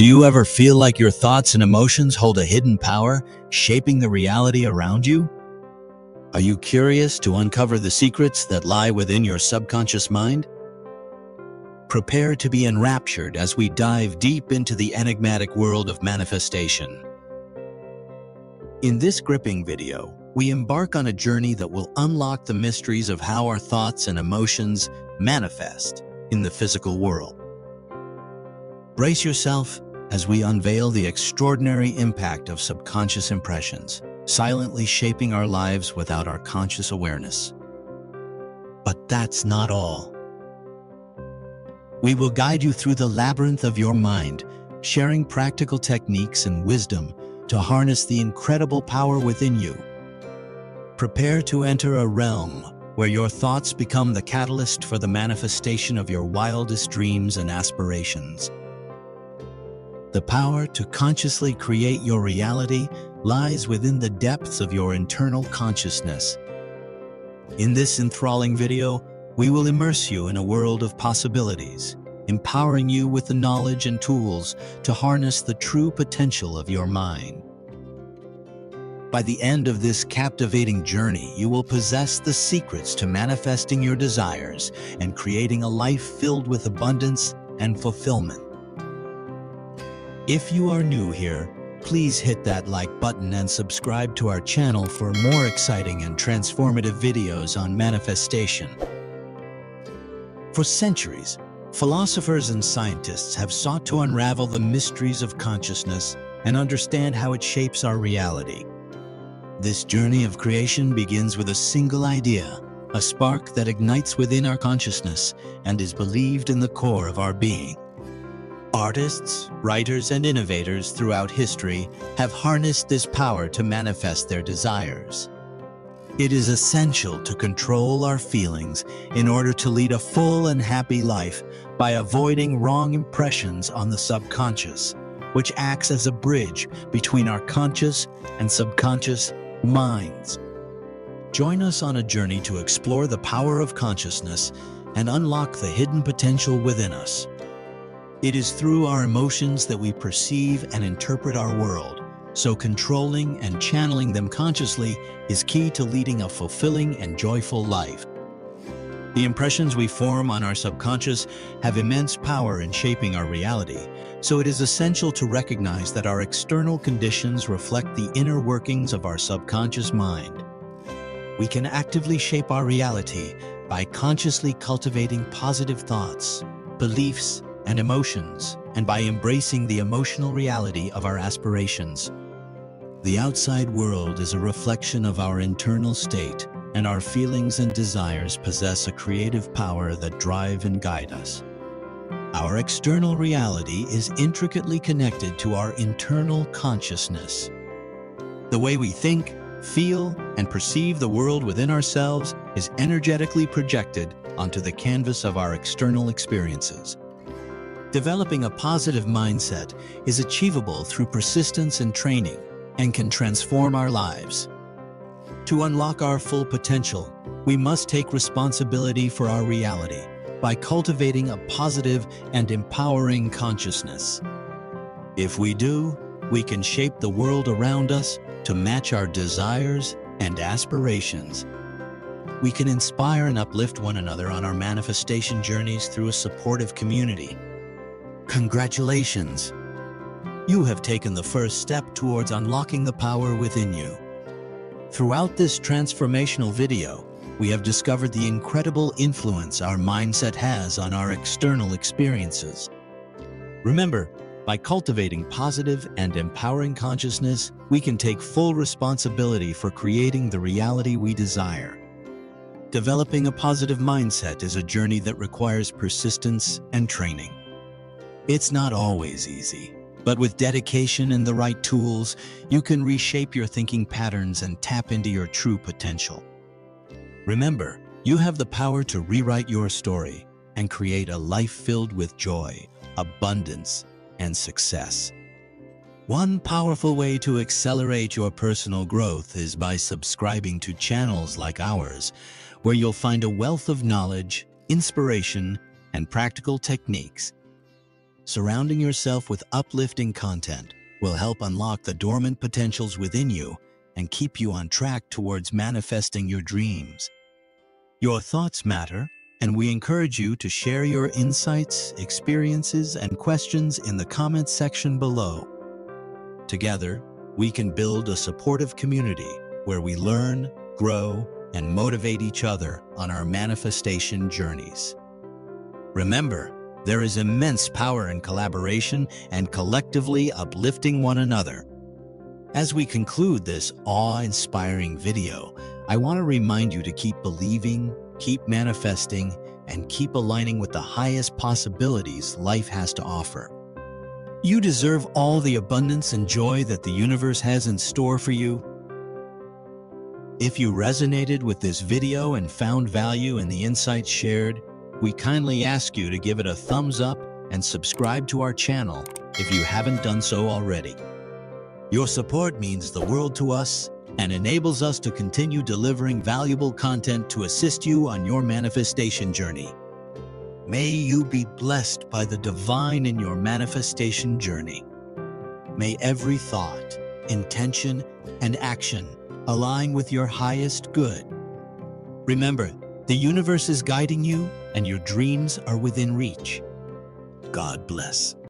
Do you ever feel like your thoughts and emotions hold a hidden power, shaping the reality around you? Are you curious to uncover the secrets that lie within your subconscious mind? Prepare to be enraptured as we dive deep into the enigmatic world of manifestation. In this gripping video, we embark on a journey that will unlock the mysteries of how our thoughts and emotions manifest in the physical world. Brace yourself as we unveil the extraordinary impact of subconscious impressions, silently shaping our lives without our conscious awareness. But that's not all. We will guide you through the labyrinth of your mind, sharing practical techniques and wisdom to harness the incredible power within you. Prepare to enter a realm where your thoughts become the catalyst for the manifestation of your wildest dreams and aspirations. The power to consciously create your reality lies within the depths of your internal consciousness. In this enthralling video, we will immerse you in a world of possibilities, empowering you with the knowledge and tools to harness the true potential of your mind. By the end of this captivating journey, you will possess the secrets to manifesting your desires and creating a life filled with abundance and fulfillment. If you are new here, please hit that like button and subscribe to our channel for more exciting and transformative videos on manifestation. For centuries, philosophers and scientists have sought to unravel the mysteries of consciousness and understand how it shapes our reality. This journey of creation begins with a single idea, a spark that ignites within our consciousness and is believed in the core of our being. Artists, writers, and innovators throughout history have harnessed this power to manifest their desires. It is essential to control our feelings in order to lead a full and happy life by avoiding wrong impressions on the subconscious, which acts as a bridge between our conscious and subconscious minds. Join us on a journey to explore the power of consciousness and unlock the hidden potential within us. It is through our emotions that we perceive and interpret our world, so controlling and channeling them consciously is key to leading a fulfilling and joyful life. The impressions we form on our subconscious have immense power in shaping our reality, so it is essential to recognize that our external conditions reflect the inner workings of our subconscious mind. We can actively shape our reality by consciously cultivating positive thoughts, beliefs, and emotions, and by embracing the emotional reality of our aspirations. The outside world is a reflection of our internal state, and our feelings and desires possess a creative power that drive and guide us. Our external reality is intricately connected to our internal consciousness. The way we think, feel, and perceive the world within ourselves is energetically projected onto the canvas of our external experiences. Developing a positive mindset is achievable through persistence and training and can transform our lives. To unlock our full potential, we must take responsibility for our reality by cultivating a positive and empowering consciousness. If we do, we can shape the world around us to match our desires and aspirations. We can inspire and uplift one another on our manifestation journeys through a supportive community. Congratulations! You have taken the first step towards unlocking the power within you. Throughout this transformational video, we have discovered the incredible influence our mindset has on our external experiences. Remember, by cultivating positive and empowering consciousness, we can take full responsibility for creating the reality we desire. Developing a positive mindset is a journey that requires persistence and training. It's not always easy, but with dedication and the right tools, you can reshape your thinking patterns and tap into your true potential. Remember, you have the power to rewrite your story and create a life filled with joy, abundance, and success. One powerful way to accelerate your personal growth is by subscribing to channels like ours, where you'll find a wealth of knowledge, inspiration, and practical techniques. Surrounding yourself with uplifting content will help unlock the dormant potentials within you and keep you on track towards manifesting your dreams. Your thoughts matter, and we encourage you to share your insights, experiences, and questions in the comments section below. Together, we can build a supportive community where we learn, grow, and motivate each other on our manifestation journeys. Remember, there is immense power in collaboration and collectively uplifting one another. As we conclude this awe-inspiring video, I want to remind you to keep believing, keep manifesting, and keep aligning with the highest possibilities life has to offer. You deserve all the abundance and joy that the universe has in store for you. If you resonated with this video and found value in the insights shared, we kindly ask you to give it a thumbs up and subscribe to our channel if you haven't done so already. Your support means the world to us and enables us to continue delivering valuable content to assist you on your manifestation journey. May you be blessed by the divine in your manifestation journey. May every thought, intention, and action align with your highest good. Remember, the universe is guiding you and your dreams are within reach. God bless.